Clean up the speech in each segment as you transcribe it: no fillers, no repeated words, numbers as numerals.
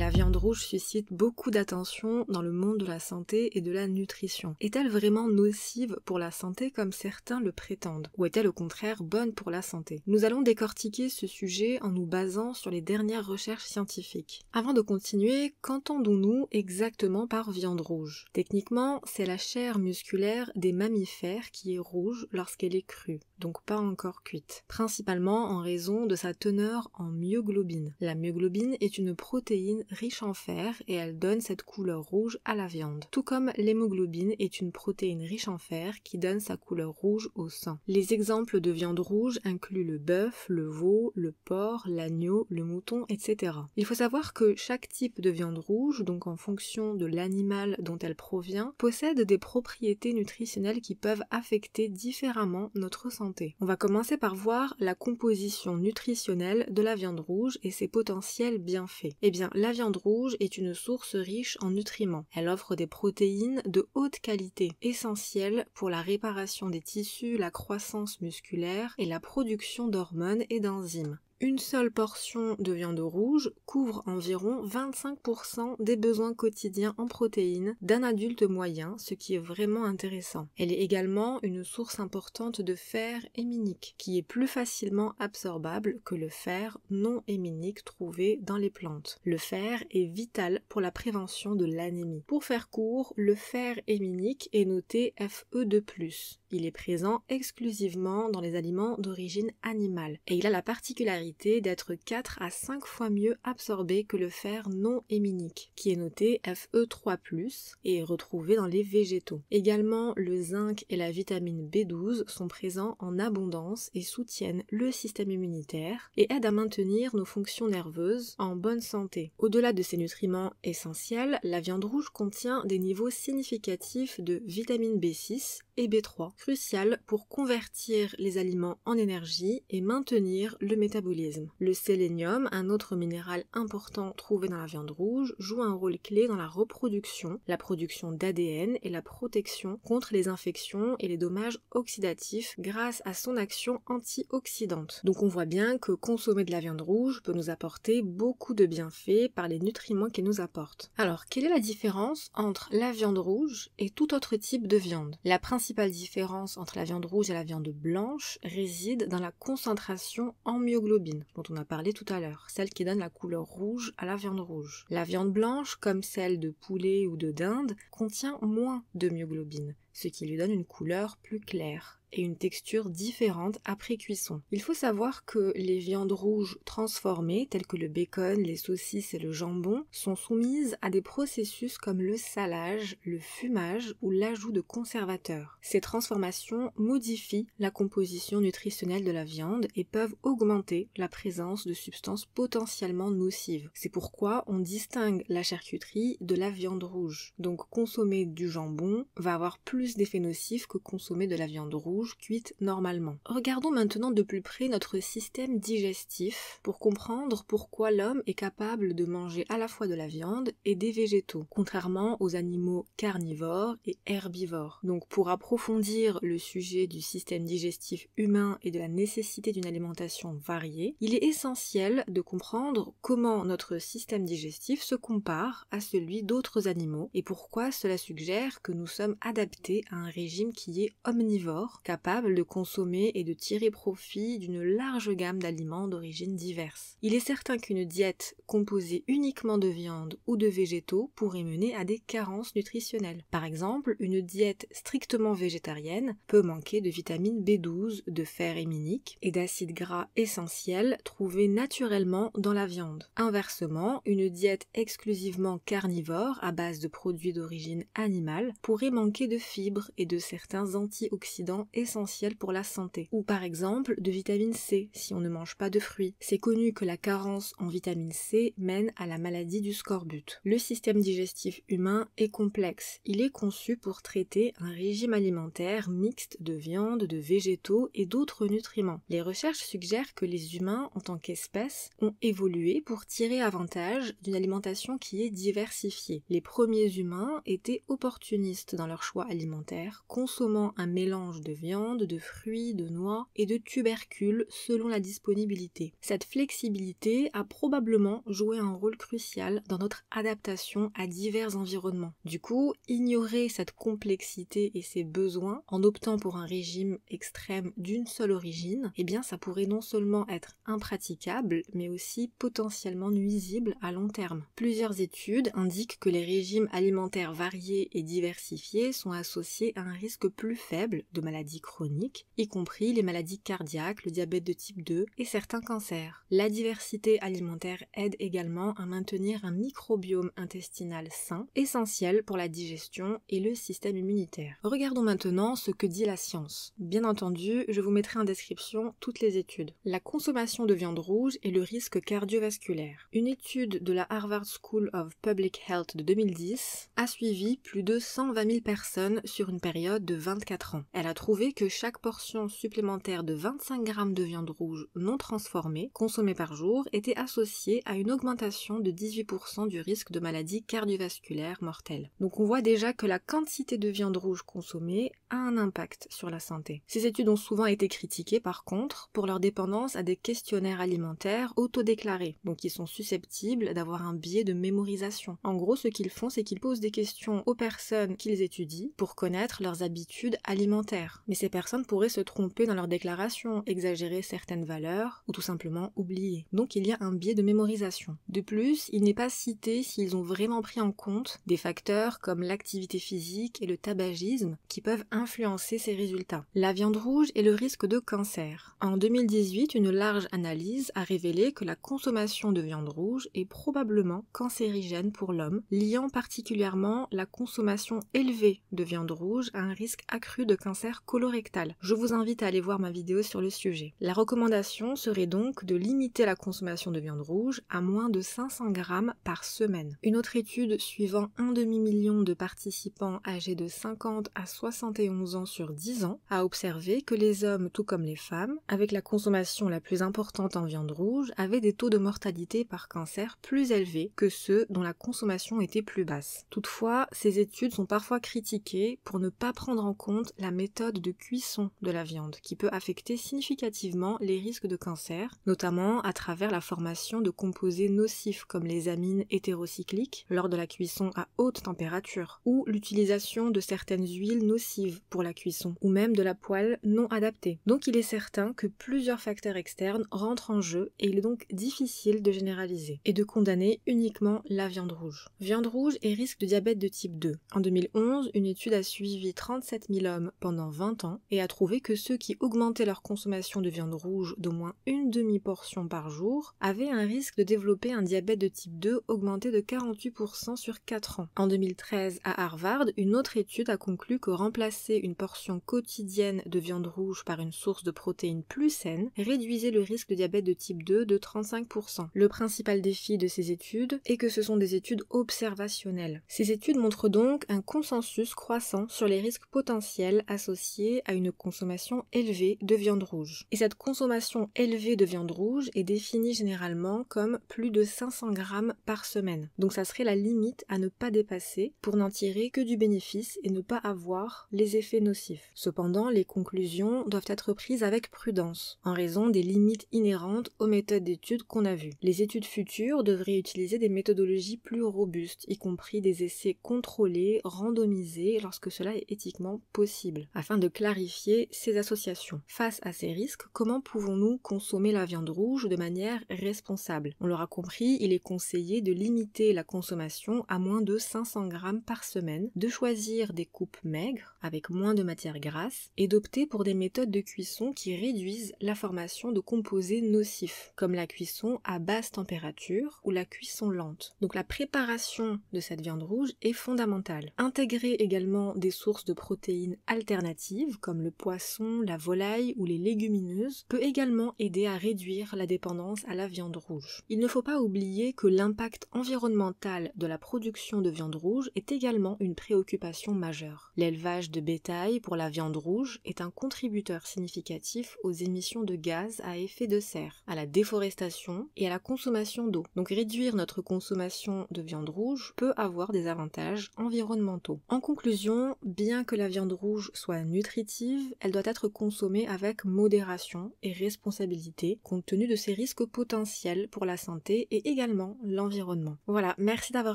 La viande rouge suscite beaucoup d'attention dans le monde de la santé et de la nutrition. Est-elle vraiment nocive pour la santé comme certains le prétendent? Ou est-elle au contraire bonne pour la santé? Nous allons décortiquer ce sujet en nous basant sur les dernières recherches scientifiques. Avant de continuer, qu'entendons-nous exactement par viande rouge? Techniquement, c'est la chair musculaire des mammifères qui est rouge lorsqu'elle est crue, donc pas encore cuite, principalement en raison de sa teneur en myoglobine. La myoglobine est une protéine riche en fer et elle donne cette couleur rouge à la viande. Tout comme l'hémoglobine est une protéine riche en fer qui donne sa couleur rouge au sang. Les exemples de viande rouge incluent le bœuf, le veau, le porc, l'agneau, le mouton, etc. Il faut savoir que chaque type de viande rouge, donc en fonction de l'animal dont elle provient, possède des propriétés nutritionnelles qui peuvent affecter différemment notre santé. On va commencer par voir la composition nutritionnelle de la viande rouge et ses potentiels bienfaits. Eh bien, la viande rouge est une source riche en nutriments. Elle offre des protéines de haute qualité, essentielles pour la réparation des tissus, la croissance musculaire et la production d'hormones et d'enzymes. Une seule portion de viande rouge couvre environ 25% des besoins quotidiens en protéines d'un adulte moyen, ce qui est vraiment intéressant. Elle est également une source importante de fer héminique, qui est plus facilement absorbable que le fer non héminique trouvé dans les plantes. Le fer est vital pour la prévention de l'anémie. Pour faire court, le fer héminique est noté Fe2+. Il est présent exclusivement dans les aliments d'origine animale et il a la particularité d'être 4 à 5 fois mieux absorbé que le fer non héminique, qui est noté Fe3+, et est retrouvé dans les végétaux. Également, le zinc et la vitamine B12 sont présents en abondance et soutiennent le système immunitaire et aident à maintenir nos fonctions nerveuses en bonne santé. Au-delà de ces nutriments essentiels, la viande rouge contient des niveaux significatifs de vitamine B6 et B3, crucial pour convertir les aliments en énergie et maintenir le métabolisme. Le sélénium, un autre minéral important trouvé dans la viande rouge, joue un rôle clé dans la reproduction, la production d'ADN et la protection contre les infections et les dommages oxydatifs grâce à son action antioxydante. Donc on voit bien que consommer de la viande rouge peut nous apporter beaucoup de bienfaits par les nutriments qu'elle nous apporte. Alors, quelle est la différence entre la viande rouge et tout autre type de viande? La principale différence entre la viande rouge et la viande blanche réside dans la concentration en myoglobine, dont on a parlé tout à l'heure, celle qui donne la couleur rouge à la viande rouge. La viande blanche, comme celle de poulet ou de dinde, contient moins de myoglobine, ce qui lui donne une couleur plus claire et une texture différente après cuisson. Il faut savoir que les viandes rouges transformées, telles que le bacon, les saucisses et le jambon, sont soumises à des processus comme le salage, le fumage ou l'ajout de conservateurs. Ces transformations modifient la composition nutritionnelle de la viande et peuvent augmenter la présence de substances potentiellement nocives. C'est pourquoi on distingue la charcuterie de la viande rouge. Donc consommer du jambon va avoir plus d'effets nocifs que consommer de la viande rouge cuite normalement. Regardons maintenant de plus près notre système digestif pour comprendre pourquoi l'homme est capable de manger à la fois de la viande et des végétaux, contrairement aux animaux carnivores et herbivores. Donc pour approfondir le sujet du système digestif humain et de la nécessité d'une alimentation variée, il est essentiel de comprendre comment notre système digestif se compare à celui d'autres animaux et pourquoi cela suggère que nous sommes adaptés à un régime qui est omnivore, capable de consommer et de tirer profit d'une large gamme d'aliments d'origine diverses. Il est certain qu'une diète composée uniquement de viande ou de végétaux pourrait mener à des carences nutritionnelles. Par exemple, une diète strictement végétarienne peut manquer de vitamine B12, de fer héminique et d'acides gras essentiels trouvés naturellement dans la viande. Inversement, une diète exclusivement carnivore à base de produits d'origine animale pourrait manquer de fibres et de certains antioxydants essentiels pour la santé, ou par exemple de vitamine C si on ne mange pas de fruits. C'est connu que la carence en vitamine C mène à la maladie du scorbut. Le système digestif humain est complexe. Il est conçu pour traiter un régime alimentaire mixte de viande, de végétaux et d'autres nutriments. Les recherches suggèrent que les humains, en tant qu'espèce, ont évolué pour tirer avantage d'une alimentation qui est diversifiée. Les premiers humains étaient opportunistes dans leur choix alimentaire, consommant un mélange de viande viande, de fruits, de noix et de tubercules selon la disponibilité. Cette flexibilité a probablement joué un rôle crucial dans notre adaptation à divers environnements. Du coup, ignorer cette complexité et ses besoins en optant pour un régime extrême d'une seule origine, eh bien ça pourrait non seulement être impraticable, mais aussi potentiellement nuisible à long terme. Plusieurs études indiquent que les régimes alimentaires variés et diversifiés sont associés à un risque plus faible de maladies chroniques, y compris les maladies cardiaques, le diabète de type 2 et certains cancers. La diversité alimentaire aide également à maintenir un microbiome intestinal sain, essentiel pour la digestion et le système immunitaire. Regardons maintenant ce que dit la science. Bien entendu, je vous mettrai en description toutes les études. La consommation de viande rouge et le risque cardiovasculaire. Une étude de la Harvard School of Public Health de 2010 a suivi plus de 120 000 personnes sur une période de 24 ans. Elle a trouvé que chaque portion supplémentaire de 25 grammes de viande rouge non transformée consommée par jour était associée à une augmentation de 18% du risque de maladies cardiovasculaires mortelles. Donc on voit déjà que la quantité de viande rouge consommée a un impact sur la santé. Ces études ont souvent été critiquées par contre pour leur dépendance à des questionnaires alimentaires autodéclarés, donc ils sont susceptibles d'avoir un biais de mémorisation. En gros, ce qu'ils font, c'est qu'ils posent des questions aux personnes qu'ils étudient pour connaître leurs habitudes alimentaires. Mais ces personnes pourraient se tromper dans leurs déclarations, exagérer certaines valeurs ou tout simplement oublier. Donc il y a un biais de mémorisation. De plus, il n'est pas cité s'ils ont vraiment pris en compte des facteurs comme l'activité physique et le tabagisme qui peuvent influencer ces résultats. La viande rouge et le risque de cancer. En 2018, une large analyse a révélé que la consommation de viande rouge est probablement cancérigène pour l'homme, liant particulièrement la consommation élevée de viande rouge à un risque accru de cancer colorectal. Je vous invite à aller voir ma vidéo sur le sujet. La recommandation serait donc de limiter la consommation de viande rouge à moins de 500 grammes par semaine. Une autre étude suivant un demi-million de participants âgés de 50 à 71 ans sur 10 ans a observé que les hommes, tout comme les femmes, avec la consommation la plus importante en viande rouge, avaient des taux de mortalité par cancer plus élevés que ceux dont la consommation était plus basse. Toutefois, ces études sont parfois critiquées pour ne pas prendre en compte la méthode de cuisson de la viande, qui peut affecter significativement les risques de cancer, notamment à travers la formation de composés nocifs comme les amines hétérocycliques lors de la cuisson à haute température, ou l'utilisation de certaines huiles nocives pour la cuisson, ou même de la poêle non adaptée. Donc il est certain que plusieurs facteurs externes rentrent en jeu et il est donc difficile de généraliser et de condamner uniquement la viande rouge. Viande rouge et risque de diabète de type 2. En 2011, une étude a suivi 37 000 hommes pendant 20 ans et a trouvé que ceux qui augmentaient leur consommation de viande rouge d'au moins une demi-portion par jour avaient un risque de développer un diabète de type 2 augmenté de 48% sur 4 ans. En 2013, à Harvard, une autre étude a conclu que remplacer une portion quotidienne de viande rouge par une source de protéines plus saine réduisait le risque de diabète de type 2 de 35%. Le principal défi de ces études est que ce sont des études observationnelles. Ces études montrent donc un consensus croissant sur les risques potentiels associés à une consommation élevée de viande rouge. Et cette consommation élevée de viande rouge est définie généralement comme plus de 500 grammes par semaine. Donc ça serait la limite à ne pas dépasser pour n'en tirer que du bénéfice et ne pas avoir les effets nocifs. Cependant, les conclusions doivent être prises avec prudence, en raison des limites inhérentes aux méthodes d'études qu'on a vues. Les études futures devraient utiliser des méthodologies plus robustes, y compris des essais contrôlés, randomisés, lorsque cela est éthiquement possible, afin de clarifier ces associations. Face à ces risques, comment pouvons-nous consommer la viande rouge de manière responsable? On l'aura compris, il est conseillé de limiter la consommation à moins de 500 grammes par semaine, de choisir des coupes maigres, avec moins de matière grasse, et d'opter pour des méthodes de cuisson qui réduisent la formation de composés nocifs, comme la cuisson à basse température ou la cuisson lente. Donc la préparation de cette viande rouge est fondamentale. Intégrer également des sources de protéines alternatives, comme le poisson, la volaille ou les légumineuses, peut également aider à réduire la dépendance à la viande rouge. Il ne faut pas oublier que l'impact environnemental de la production de viande rouge est également une préoccupation majeure. L'élevage de bétail pour la viande rouge est un contributeur significatif aux émissions de gaz à effet de serre, à la déforestation et à la consommation d'eau. Donc réduire notre consommation de viande rouge peut avoir des avantages environnementaux. En conclusion, bien que la viande rouge soit nutritive nutritive, elle doit être consommée avec modération et responsabilité, compte tenu de ses risques potentiels pour la santé et également l'environnement. Voilà, merci d'avoir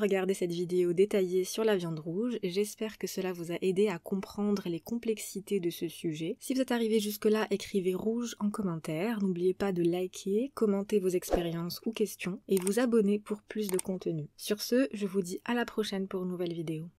regardé cette vidéo détaillée sur la viande rouge, et j'espère que cela vous a aidé à comprendre les complexités de ce sujet. Si vous êtes arrivé jusque-là, écrivez rouge en commentaire, n'oubliez pas de liker, commenter vos expériences ou questions, et vous abonner pour plus de contenu. Sur ce, je vous dis à la prochaine pour une nouvelle vidéo.